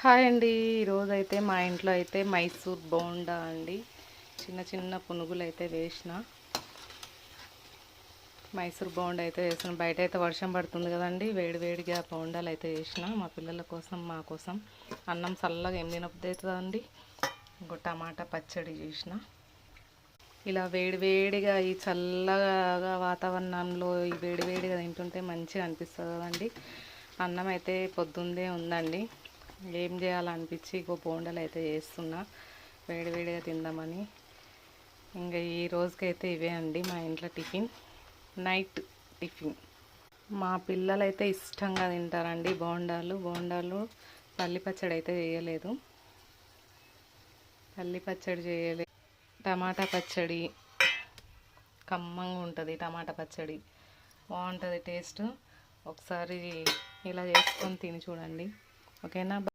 Hi అండి. ఈరోజైతే మా ఇంట్లో అయితే మైసూర్ బోండా అండి. చిన్న చిన్న పునుగులు అయితే వేసిన మైసూర్ బోండా అయితే వేసిన. బయట అయితే వర్షం పడుతుంది కదండి, వేడి వేడిగా బోండాలు అయితే వేసిన మా పిల్లల కోసం మా కోసం. అన్నం చల్లగా ఏం తినబుద్ధి అవుతుందండి. ఇంకో టమాటా పచ్చడి చేసిన. ఇలా వేడి వేడిగా ఈ చల్లగా వాతావరణంలో ఈ వేడి వేడిగా తింటుంటే మంచిగా అనిపిస్తుంది కదండి. అన్నం అయితే పొద్దుందే ఉందండి, ఏం చేయాలనిపించి ఇంకో బోండాలు అయితే చేస్తున్నా వేడివేడిగా తిందామని. ఇంకా ఈ రోజుకైతే ఇవే అండి మా ఇంట్లో టిఫిన్, నైట్ టిఫిన్. మా పిల్లలు అయితే ఇష్టంగా తింటారండి బోండాలు. పల్లి పచ్చడి అయితే చేయలేదు, టమాటా పచ్చడి కమ్మంగా ఉంటుంది. టమాటా పచ్చడి బాగుంటుంది టేస్ట్. ఒకసారి ఇలా చేసుకొని తిని చూడండి, ఓకేనా.